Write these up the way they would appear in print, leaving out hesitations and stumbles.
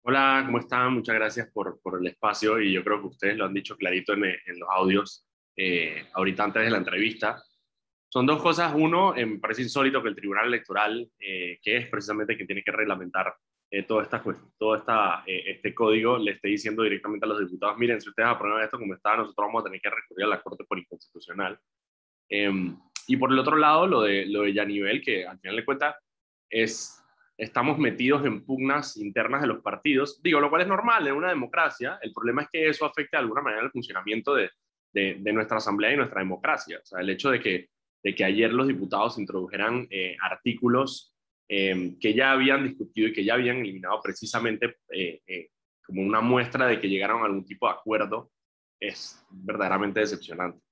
Hola, ¿cómo están? Muchas gracias por el espacio y yo creo que ustedes lo han dicho clarito en los audios ahorita antes de la entrevista. Son dos cosas. Uno, me parece insólito que el Tribunal Electoral, que es precisamente quien tiene que reglamentar este código, le esté diciendo directamente a los diputados, miren, si ustedes aprueban esto como está, nosotros vamos a tener que recurrir a la Corte por inconstitucional. Eh, y por el otro lado, lo de Yanivel, que al final de cuentas es, estamos metidos en pugnas internas de los partidos, digo, lo cual es normal en una democracia. El problema es que eso afecte de alguna manera el funcionamiento de nuestra asamblea y nuestra democracia. O sea, el hecho de que ayer los diputados introdujeran artículos que ya habían discutido y que ya habían eliminado precisamente como una muestra de que llegaron a algún tipo de acuerdo es verdaderamente decepcionante.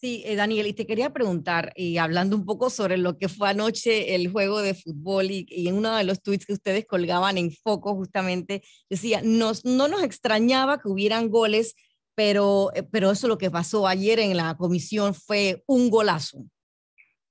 Sí, Daniel, y te quería preguntar, hablando un poco sobre lo que fue anoche el juego de fútbol y en uno de los tweets que ustedes colgaban en Foco justamente decía, no nos extrañaba que hubieran goles, pero eso lo que pasó ayer en la comisión fue un golazo.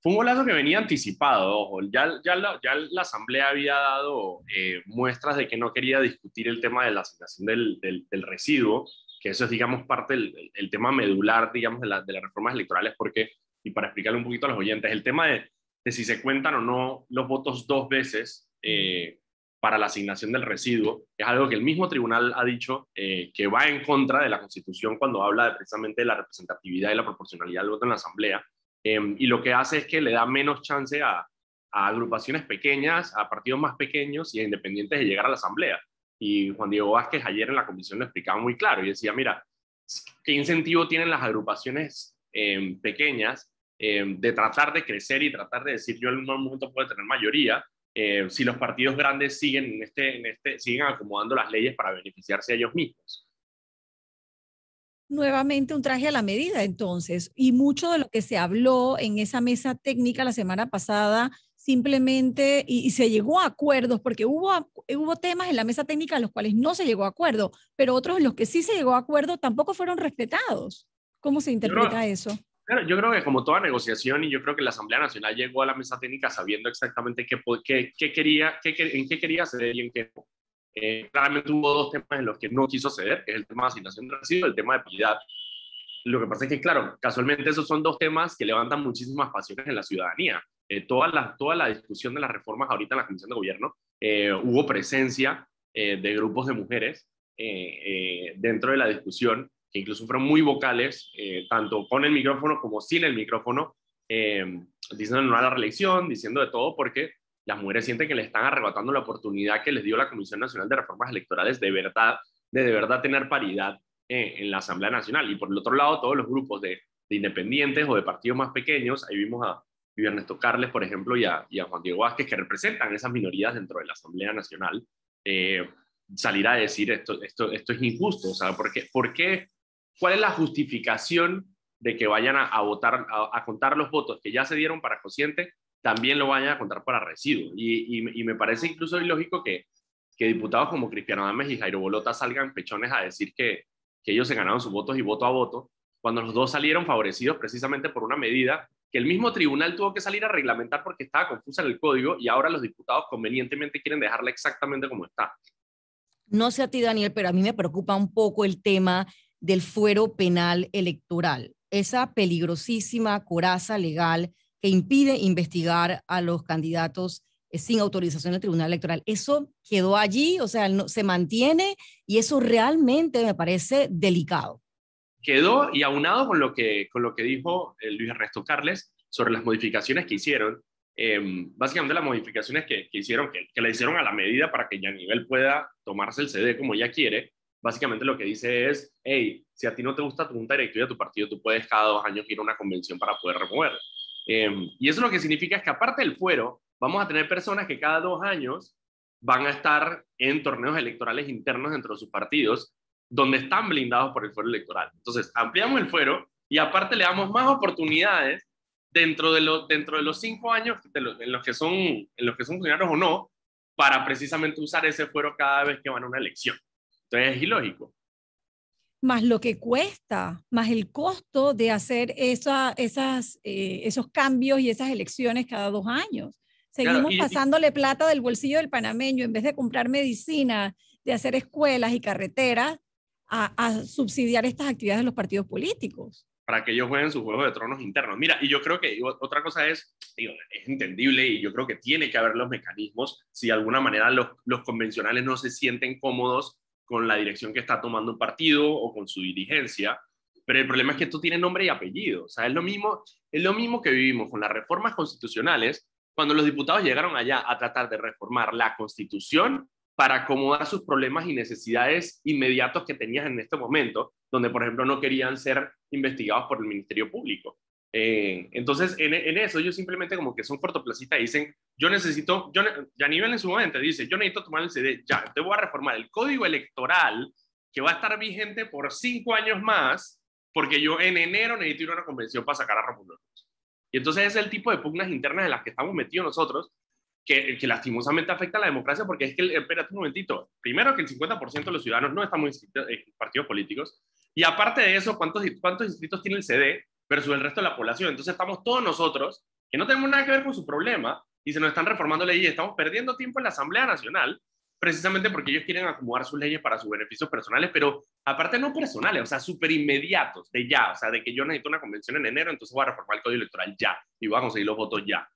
Fue un golazo que venía anticipado, ojo. Ya la Asamblea había dado muestras de que no quería discutir el tema de la asignación del residuo, que eso es, digamos, parte del tema medular, digamos, de las reformas electorales, porque, y para explicarle un poquito a los oyentes, el tema de si se cuentan o no los votos dos veces para la asignación del residuo, es algo que el mismo tribunal ha dicho que va en contra de la Constitución cuando habla precisamente de la representatividad y la proporcionalidad del voto en la Asamblea. Y lo que hace es que le da menos chance a agrupaciones pequeñas, a partidos más pequeños y a independientes de llegar a la asamblea. Y Juan Diego Vázquez ayer en la comisión lo explicaba muy claro y decía, mira, ¿qué incentivo tienen las agrupaciones pequeñas de tratar de crecer y tratar de decir yo en algún momento puedo tener mayoría si los partidos grandes siguen acomodando las leyes para beneficiarse a ellos mismos? Nuevamente un traje a la medida, entonces, y mucho de lo que se habló en esa mesa técnica la semana pasada, simplemente, y se llegó a acuerdos, porque hubo temas en la mesa técnica en los cuales no se llegó a acuerdo, pero otros en los que sí se llegó a acuerdo tampoco fueron respetados. ¿Cómo se Yo creo, interpreta eso? Claro, yo creo que como toda negociación, y yo creo que la Asamblea Nacional llegó a la mesa técnica sabiendo exactamente en qué quería ceder y en qué no. Claramente hubo dos temas en los que no quiso ceder, que es el tema de asignación de residuos y el tema de piedad. Lo que pasa es que, claro, casualmente esos son dos temas que levantan muchísimas pasiones en la ciudadanía. Toda la discusión de las reformas ahorita en la Comisión de Gobierno, hubo presencia de grupos de mujeres dentro de la discusión, que incluso fueron muy vocales, tanto con el micrófono como sin el micrófono, diciendo no a la reelección, diciendo de todo, porque las mujeres sienten que le están arrebatando la oportunidad que les dio la Comisión Nacional de Reformas Electorales de verdad tener paridad en la Asamblea Nacional. Y por el otro lado, todos los grupos de independientes o de partidos más pequeños, ahí vimos a Ernesto Carles, por ejemplo, y a Juan Diego Vázquez, que representan esas minorías dentro de la Asamblea Nacional, eh, salir a decir esto es injusto. O sea, ¿cuál es la justificación de que vayan a votar, a contar los votos que ya se dieron para cociente, también lo vayan a contar para residuos? Y me parece incluso ilógico que diputados como Cristiano Adames y Jairo Bolota salgan pechones a decir que ellos se ganaron sus votos y voto a voto, cuando los dos salieron favorecidos precisamente por una medida que el mismo tribunal tuvo que salir a reglamentar porque estaba confusa en el código y ahora los diputados convenientemente quieren dejarla exactamente como está. No sé a ti, Daniel, pero a mí me preocupa un poco el tema del fuero penal electoral, esa peligrosísima coraza legal que impide investigar a los candidatos sin autorización del Tribunal Electoral. Eso quedó allí, o sea, no, se mantiene y eso realmente me parece delicado. Quedó, y aunado con lo que dijo Luis Ernesto Carles sobre las modificaciones que hicieron, básicamente las modificaciones que hicieron, que le hicieron a la medida para que Yanivel pueda tomarse el CD como ella quiere, básicamente lo que dice es, hey, si a ti no te gusta tu junta directiva de tu partido, tú puedes cada 2 años ir a una convención para poder removerla. Y eso lo que significa es que aparte del fuero, vamos a tener personas que cada 2 años van a estar en torneos electorales internos dentro de sus partidos, donde están blindados por el fuero electoral. Entonces, ampliamos el fuero y aparte le damos más oportunidades dentro de los 5 años en los que son funcionarios o no, para precisamente usar ese fuero cada vez que van a una elección. Entonces, es ilógico. Más lo que cuesta, más el costo de hacer esos cambios y esas elecciones cada 2 años. Seguimos Claro, pasándole plata del bolsillo del panameño en vez de comprar medicina, de hacer escuelas y carreteras, a subsidiar estas actividades de los partidos políticos. para que ellos jueguen sus juegos de tronos internos. Mira, y yo creo que otra cosa es, digo, es entendible y yo creo que tiene que haber los mecanismos si de alguna manera los convencionales no se sienten cómodos con la dirección que está tomando un partido o con su dirigencia, pero el problema es que esto tiene nombre y apellido. O sea, es lo mismo que vivimos con las reformas constitucionales cuando los diputados llegaron allá a tratar de reformar la Constitución para acomodar sus problemas y necesidades inmediatos que tenías en este momento, donde, por ejemplo, no querían ser investigados por el Ministerio Público. Entonces, en eso ellos simplemente como que son cortoplacistas y dicen, Yanivel en su momento dice, yo necesito tomar el CD, ya, te voy a reformar el código electoral que va a estar vigente por 5 años más, porque yo en enero necesito ir a una convención para sacar a Romulo Rux. Y entonces es el tipo de pugnas internas en las que estamos metidos nosotros, que lastimosamente afecta a la democracia, porque es que, espérate un momentito, primero que el 50% de los ciudadanos no estamos inscritos en partidos políticos, y aparte de eso, ¿cuántos inscritos tiene el CD versus el resto de la población? Entonces estamos todos nosotros, que no tenemos nada que ver con su problema, y se nos están reformando leyes, y estamos perdiendo tiempo en la Asamblea Nacional, precisamente porque ellos quieren acomodar sus leyes para sus beneficios personales, pero aparte no personales, o sea, súper inmediatos, de ya, o sea, de que yo necesito una convención en enero, entonces voy a reformar el código electoral ya, y voy a conseguir los votos ya.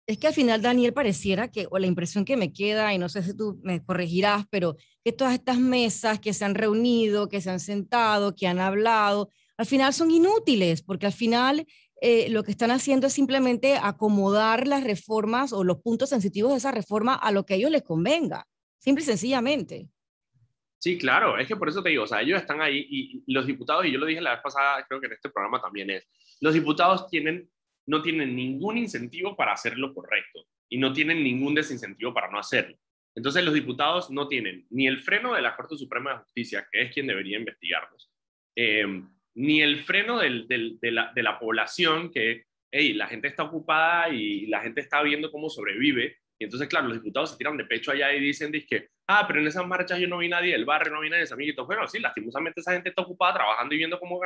Es que al final, Daniel, pareciera que, o la impresión que me queda, y no sé si tú me corregirás, pero que todas estas mesas que se han reunido, que se han sentado, que han hablado, al final son inútiles, porque al final lo que están haciendo es simplemente acomodar las reformas o los puntos sensitivos de esa reforma a lo que a ellos les convenga, simple y sencillamente. Sí, claro, es que por eso te digo, o sea, ellos están ahí y los diputados, y yo lo dije la vez pasada, creo que en este programa también es, los diputados no tienen ningún incentivo para hacer lo correcto y no tienen ningún desincentivo para no hacerlo. Entonces los diputados no tienen ni el freno de la Corte Suprema de Justicia, que es quien debería investigarlos, ni el freno de la población, que hey, la gente está ocupada y la gente está viendo cómo sobrevive. Y entonces, claro, los diputados se tiran de pecho allá y dicen, pero en esas marchas yo no vi nadie del barrio, no vi nadie de mis amiguitos. Bueno, sí, lastimosamente esa gente está ocupada trabajando y viendo cómo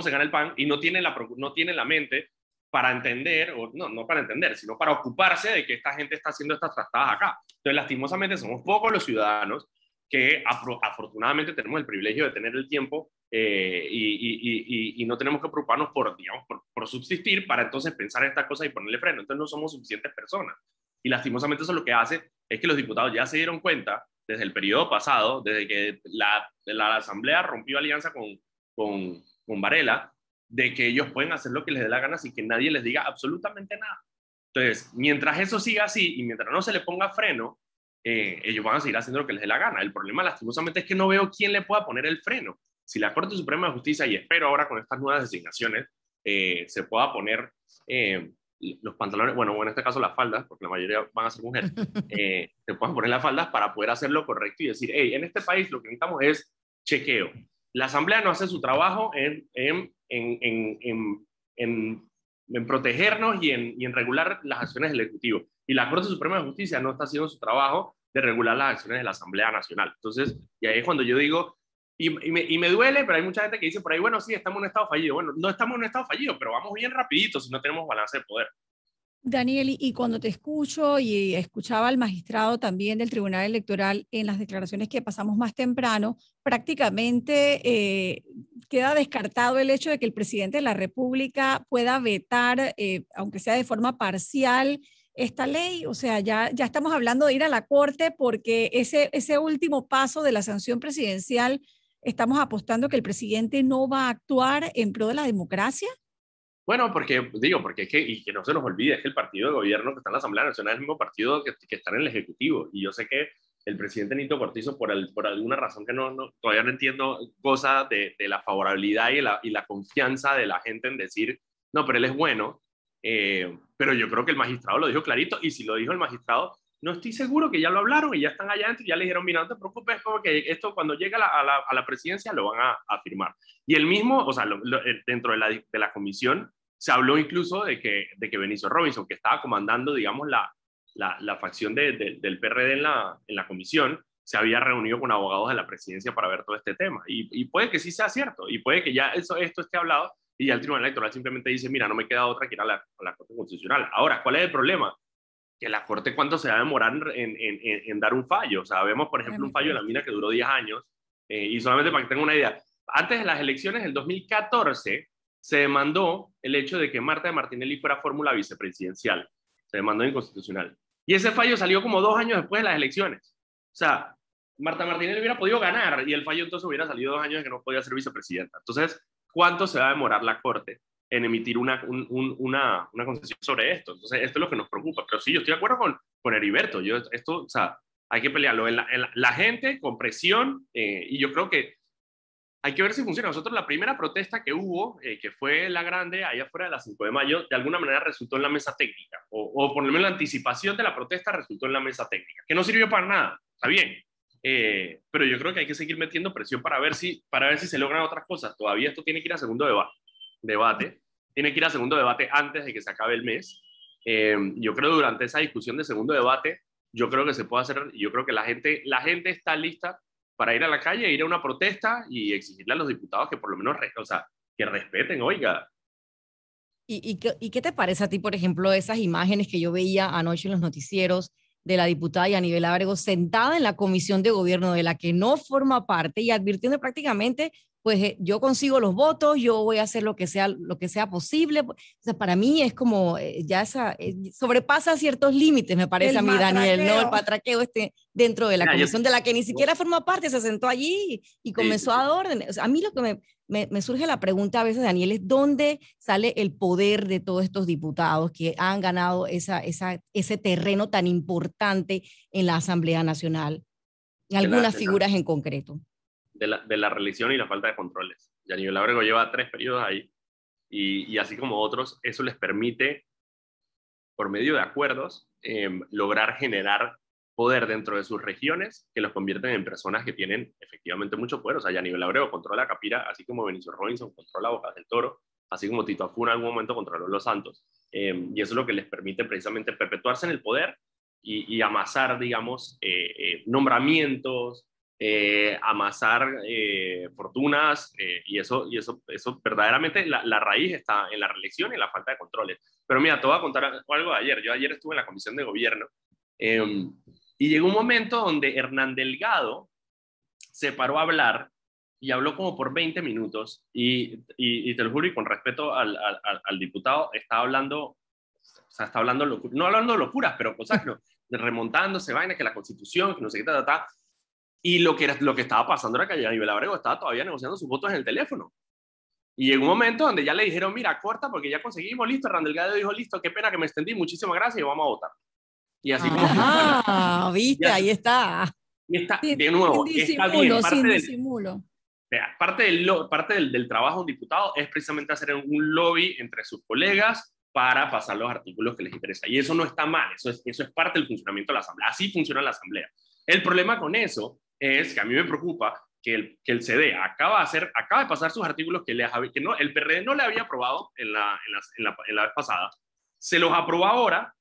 se gana el pan y no tiene la mente para entender, o no para entender, sino para ocuparse de que esta gente está haciendo estas trastadas acá. Entonces, lastimosamente, somos pocos los ciudadanos que afortunadamente tenemos el privilegio de tener el tiempo y no tenemos que preocuparnos por subsistir para entonces pensar en estas cosas y ponerle freno. Entonces, no somos suficientes personas. Y lastimosamente eso lo que hace es que los diputados ya se dieron cuenta desde el periodo pasado, desde que la Asamblea rompió alianza con Varela, de que ellos pueden hacer lo que les dé la gana sin que nadie les diga absolutamente nada. Entonces, mientras eso siga así y mientras no se le ponga freno, ellos van a seguir haciendo lo que les dé la gana. El problema, lastimosamente, es que no veo quién le pueda poner el freno. Si la Corte Suprema de Justicia, y espero ahora con estas nuevas designaciones, se pueda poner los pantalones, bueno, en este caso las faldas, porque la mayoría van a ser mujeres, se puedan poner las faldas para poder hacer lo correcto y decir, hey, en este país lo que necesitamos es chequeo. La Asamblea no hace su trabajo en protegernos y en regular las acciones del Ejecutivo. Y la Corte Suprema de Justicia no está haciendo su trabajo de regular las acciones de la Asamblea Nacional. Entonces, y ahí es cuando yo digo, y me duele, pero hay mucha gente que dice por ahí, bueno, sí, estamos en un estado fallido. Bueno, no estamos en un estado fallido, pero vamos bien rapidito si no tenemos balance de poder. Daniel, y cuando te escucho y escuchaba al magistrado también del Tribunal Electoral en las declaraciones que pasamos más temprano, prácticamente queda descartado el hecho de que el presidente de la República pueda vetar, aunque sea de forma parcial, esta ley. O sea, ya estamos hablando de ir a la Corte porque ese último paso de la sanción presidencial, estamos apostando que el presidente no va a actuar en pro de la democracia. Bueno, porque es que, y que no se nos olvide, es que el partido de gobierno que está en la Asamblea Nacional es el mismo partido que está en el Ejecutivo. Y yo sé que el presidente Nito Cortizo, por alguna razón que todavía no entiendo, goza de la favorabilidad y la confianza de la gente en decir, no, pero él es bueno. Pero yo creo que el magistrado lo dijo clarito, y si lo dijo el magistrado, no estoy seguro que ya lo hablaron y ya están allá adentro y ya le dijeron, mira, no te preocupes, como que esto cuando llegue a la presidencia lo van a firmar. Y el mismo, o sea, dentro de la comisión se habló incluso de que Benicio Robinson, que estaba comandando, digamos, la facción del PRD en la comisión, se había reunido con abogados de la presidencia para ver todo este tema. Y puede que sí sea cierto, y puede que ya esto esté hablado, y ya el Tribunal Electoral simplemente dice, mira, no me queda otra que ir a la Corte Constitucional. Ahora, ¿cuál es el problema? que la Corte cuánto se va a demorar en dar un fallo. O sea, vemos, por ejemplo, un fallo de la mina que duró 10 años, y solamente para que tengan una idea, antes de las elecciones del 2014 se demandó el hecho de que Marta de Martinelli fuera fórmula vicepresidencial. Se demandó inconstitucional. Y ese fallo salió como 2 años después de las elecciones. O sea, Marta Martinelli hubiera podido ganar y el fallo entonces hubiera salido 2 años de que no podía ser vicepresidenta. Entonces, ¿cuánto se va a demorar la Corte en emitir una concesión sobre esto? Entonces, esto es lo que nos preocupa. Pero sí, yo estoy de acuerdo con Heriberto. O sea, hay que pelearlo. La gente con presión, y yo creo que hay que ver si funciona. Nosotros la primera protesta que hubo, que fue la grande, allá afuera de la 5 de mayo, de alguna manera resultó en la mesa técnica, o por lo menos la anticipación de la protesta resultó en la mesa técnica, que no sirvió para nada, está bien. Pero yo creo que hay que seguir metiendo presión para ver si se logran otras cosas. Todavía esto tiene que ir a segundo debate, tiene que ir a segundo debate antes de que se acabe el mes. Yo creo que durante esa discusión de segundo debate, yo creo que se puede hacer, yo creo que la gente está lista para ir a la calle, ir a una protesta y exigirle a los diputados que por lo menos, o sea, que respeten, oiga. ¿Y qué te parece a ti, por ejemplo, esas imágenes que yo veía anoche en los noticieros de la diputada Yanibel Ábrego sentada en la comisión de gobierno de la que no forma parte y advirtiendo prácticamente, pues yo consigo los votos, yo voy a hacer lo que sea posible? O sea, para mí es como sobrepasa ciertos límites, me parece El a mí, Daniel, ¿no? El matraqueo. patraqueo dentro de la Mira, comisión de la que ni siquiera forma parte, se sentó allí y comenzó sí. a dar órdenes. O sea, a mí lo que me surge la pregunta a veces, Daniel, es dónde sale el poder de todos estos diputados que han ganado ese terreno tan importante en la Asamblea Nacional, algunas figuras en concreto. De la reelección y la falta de controles. Yanibel Ábrego lleva 3 periodos ahí, y así como otros, eso les permite, por medio de acuerdos, lograr generar poder dentro de sus regiones que los convierten en personas que tienen efectivamente mucho poder. O sea, Yanibel Ábrego controla Capira, así como Benicio Robinson controla Bocas del Toro, así como Tito Afuna en algún momento controló Los Santos. Y eso es lo que les permite precisamente perpetuarse en el poder y amasar, digamos, nombramientos, amasar fortunas, y eso verdaderamente la raíz está en la reelección y en la falta de controles. Pero mira, te voy a contar algo de ayer. Yo ayer estuve en la comisión de gobierno, y llegó un momento donde Hernán Delgado se paró a hablar y habló como por 20 minutos y te lo juro, y con respeto al diputado, está hablando, o sea, está hablando, no hablando de locuras, pero cosas, no, remontándose vainas, que la Constitución, que no sé qué, y lo que estaba pasando era que Yanibel Ábrego estaba todavía negociando sus votos en el teléfono. Y llegó un momento donde ya le dijeron, mira, corta porque ya conseguimos, listo. Hernán Delgado dijo, listo, qué pena que me extendí, muchísimas gracias y vamos a votar. Y así como... Ah, viste, ahí está. Y está, Sin, de nuevo, sin está disimulo, bien, sin disimulo. parte del trabajo de un diputado es precisamente hacer un lobby entre sus colegas para pasar los artículos que les interesa. Y eso no está mal, eso es parte del funcionamiento de la Asamblea. Así funciona la Asamblea. El problema con eso es que a mí me preocupa que el CD acaba de pasar sus artículos que no, el PRD no le había aprobado en la vez pasada. Se los aprobó ahora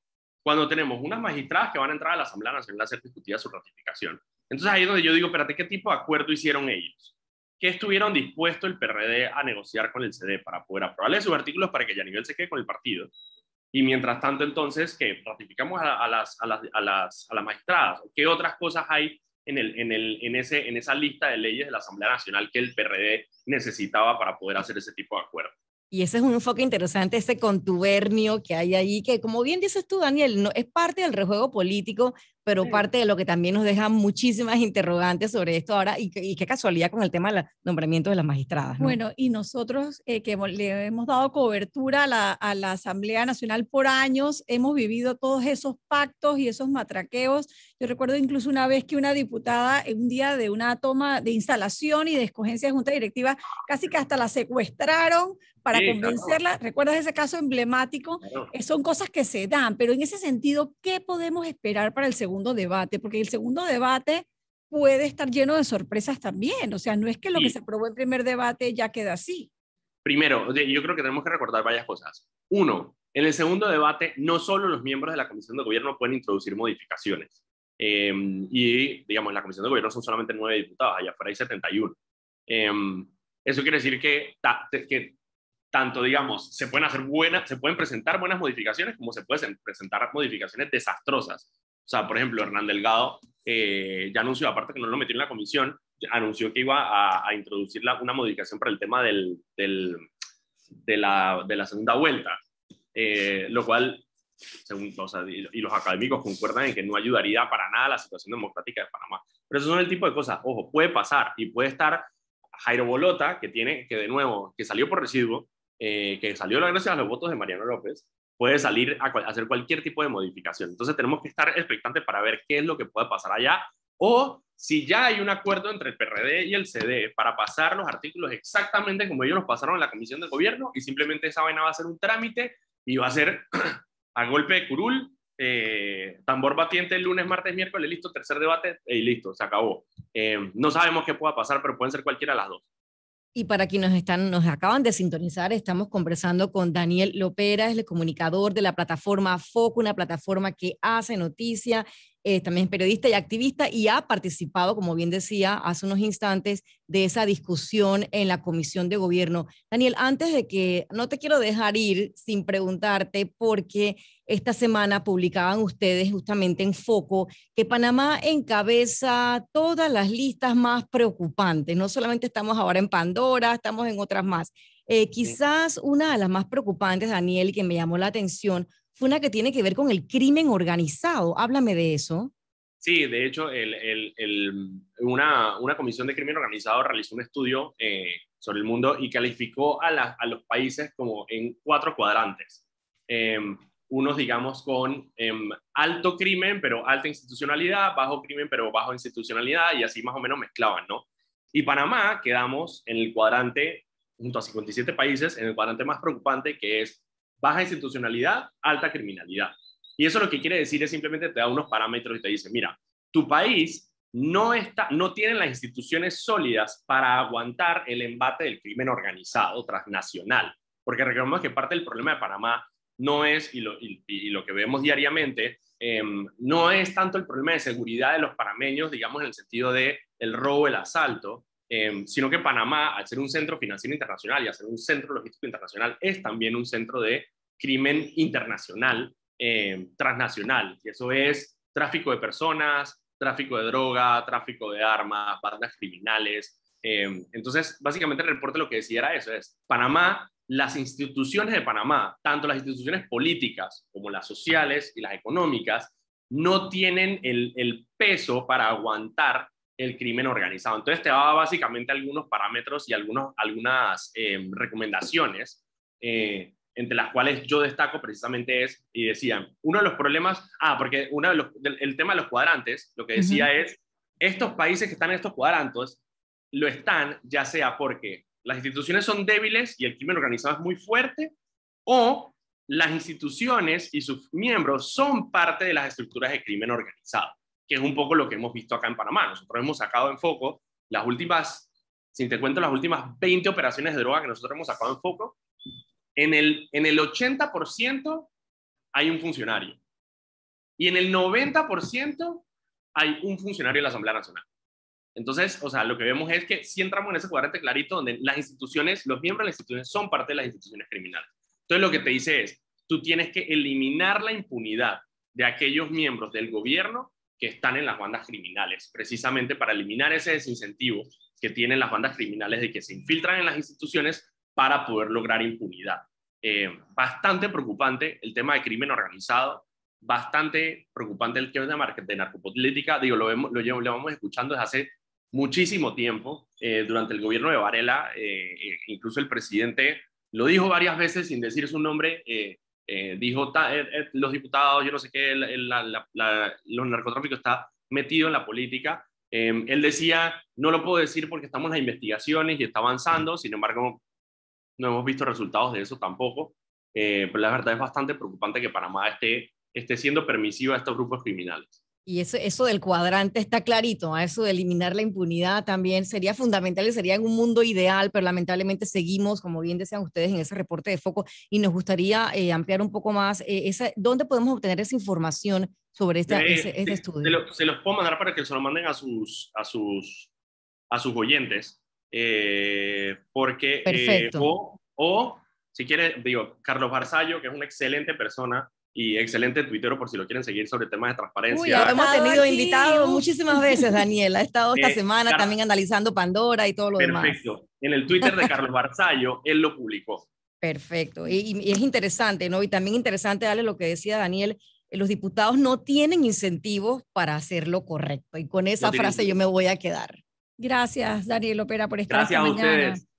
cuando tenemos unas magistradas que van a entrar a la Asamblea Nacional a hacer discutida su ratificación. Entonces ahí es donde yo digo, espérate, ¿qué tipo de acuerdo hicieron ellos? ¿Qué estuvieron dispuestos el PRD a negociar con el CD para poder aprobarle sus artículos para que Yanibel se quede con el partido? Y mientras tanto, entonces, que ratificamos a las magistradas. ¿Qué otras cosas hay en esa lista de leyes de la Asamblea Nacional que el PRD necesitaba para poder hacer ese tipo de acuerdo? Y ese es un enfoque interesante, ese contubernio que hay ahí, que como bien dices tú, Daniel, no, es parte del rejuego político, pero parte de lo que también nos deja muchísimas interrogantes sobre esto ahora, y qué casualidad con el tema del nombramiento de las magistradas, ¿no? Bueno, y nosotros que le hemos dado cobertura a la Asamblea Nacional por años, hemos vivido todos esos pactos y esos matraqueos. Yo recuerdo incluso una vez que una diputada, en un día de una toma de instalación y de escogencia de junta directiva, casi que hasta la secuestraron para convencerla. Claro. ¿Recuerdas ese caso emblemático? Claro. Son cosas que se dan, pero en ese sentido, ¿qué podemos esperar para el segundo debate? Porque el segundo debate puede estar lleno de sorpresas también. O sea, no es que lo que se aprobó en primer debate ya queda así. Primero, yo creo que tenemos que recordar varias cosas. Uno, en el segundo debate, no solo los miembros de la Comisión de Gobierno pueden introducir modificaciones. Y, digamos, en la Comisión de Gobierno son solamente 9 diputados, allá afuera hay 71. Eso quiere decir que tanto, digamos, se pueden presentar buenas modificaciones como se pueden presentar modificaciones desastrosas. O sea, por ejemplo, Hernán Delgado ya anunció, aparte que no lo metió en la comisión, anunció que iba a introducir una modificación para el tema de la segunda vuelta, lo cual, según, o sea, y los académicos concuerdan en que no ayudaría para nada a la situación democrática de Panamá. Pero esos son el tipo de cosas, ojo, puede pasar y puede estar Jairo Bolota, de nuevo, que salió por residuo, que salió gracias a los votos de Mariano López, puede salir a hacer cualquier tipo de modificación. Entonces tenemos que estar expectantes para ver qué es lo que puede pasar allá, o si ya hay un acuerdo entre el PRD y el CD para pasar los artículos exactamente como ellos los pasaron en la comisión de gobierno, y simplemente esa vaina va a ser un trámite y va a ser a golpe de curul, tambor batiente el lunes, martes, miércoles, listo, tercer debate y listo, se acabó. No sabemos qué pueda pasar, pero pueden ser cualquiera de las dos. Y para quienes nos acaban de sintonizar, estamos conversando con Daniel Lopera, es el comunicador de la plataforma Foco, una plataforma que hace noticia, también es periodista y activista, y ha participado, como bien decía hace unos instantes, de esa discusión en la Comisión de Gobierno. Daniel, antes de que, no te quiero dejar ir sin preguntarte, porque esta semana publicaban ustedes justamente en Foco que Panamá encabeza todas las listas más preocupantes. No solamente estamos ahora en Pandora, estamos en otras más. Quizás una de las más preocupantes, Daniel, que me llamó la atención, fue una que tiene que ver con el crimen organizado. Háblame de eso. Sí, de hecho, una comisión de crimen organizado realizó un estudio sobre el mundo y calificó a los países como en 4 cuadrantes. Unos, digamos, con alto crimen, pero alta institucionalidad, bajo crimen, pero bajo institucionalidad, y así más o menos mezclaban, ¿no? Y Panamá quedamos en el cuadrante, junto a 57 países, en el cuadrante más preocupante, que es baja institucionalidad, alta criminalidad. Y eso lo que quiere decir es simplemente te da unos parámetros y te dice, mira, tu país no tiene las instituciones sólidas para aguantar el embate del crimen organizado transnacional. Porque recordemos que parte del problema de Panamá no es, y lo que vemos diariamente, no es tanto el problema de seguridad de los panameños, digamos, en el sentido de el robo, el asalto, sino que Panamá, al ser un centro financiero internacional y al ser un centro logístico internacional, es también un centro de crimen internacional, transnacional, y eso es tráfico de personas, tráfico de droga, tráfico de armas, bandas criminales. Entonces, básicamente el reporte lo que decía era eso, es Panamá, las instituciones de Panamá, tanto las instituciones políticas como las sociales y las económicas, no tienen el peso para aguantar el crimen organizado. Entonces te daba básicamente algunos parámetros y algunas recomendaciones, entre las cuales yo destaco precisamente y decían, uno de los problemas, porque el tema de los cuadrantes, lo que decía es, estos países que están en estos cuadrantes, lo están ya sea porque las instituciones son débiles y el crimen organizado es muy fuerte, o las instituciones y sus miembros son parte de las estructuras de crimen organizado, que es un poco lo que hemos visto acá en Panamá. Nosotros hemos sacado en Foco las últimas, si te cuento, las últimas 20 operaciones de droga que nosotros hemos sacado en Foco. En el 80% hay un funcionario y en el 90% hay un funcionario de la Asamblea Nacional. Entonces, o sea, lo que vemos es que sí entramos en ese cuadrante clarito donde las instituciones, los miembros de las instituciones son parte de las instituciones criminales. Entonces, lo que te dice es, tú tienes que eliminar la impunidad de aquellos miembros del gobierno que están en las bandas criminales, precisamente para eliminar ese desincentivo que tienen las bandas criminales de que se infiltran en las instituciones para poder lograr impunidad. Bastante preocupante el tema de crimen organizado, bastante preocupante el tema de narcopolítica, digo, lo vamos escuchando desde hace muchísimo tiempo, durante el gobierno de Varela, incluso el presidente lo dijo varias veces sin decir su nombre, dijo, los diputados, yo no sé qué, los narcotráficos está metido en la política. Él decía, no lo puedo decir porque estamos en las investigaciones y está avanzando, sin embargo, no hemos visto resultados de eso tampoco, pero la verdad es bastante preocupante que Panamá esté siendo permisiva a estos grupos criminales. Y eso del cuadrante está clarito, ¿eh? Eso de eliminar la impunidad también sería fundamental y sería en un mundo ideal, pero lamentablemente seguimos, como bien decían ustedes en ese reporte de Foco, y nos gustaría ampliar un poco más, ¿dónde podemos obtener esa información sobre ese estudio? Se los puedo mandar para que se lo manden a sus oyentes, porque Perfecto. Si quieren, digo, Carlos Barzallo, que es una excelente persona y excelente tuitero por si lo quieren seguir sobre temas de transparencia. Uy, ya hemos tenido invitados muchísimas veces, Daniel. Ha estado esta semana también analizando Pandora y todo lo demás. Perfecto. En el Twitter de Carlos Barzallo, él lo publicó. Perfecto. Y es interesante, ¿no? Y también interesante darle lo que decía Daniel, los diputados no tienen incentivos para hacer lo correcto. Y con esa frase yo me voy a quedar. Gracias, Daniel Opera, por estar esta mañana. Gracias a ustedes.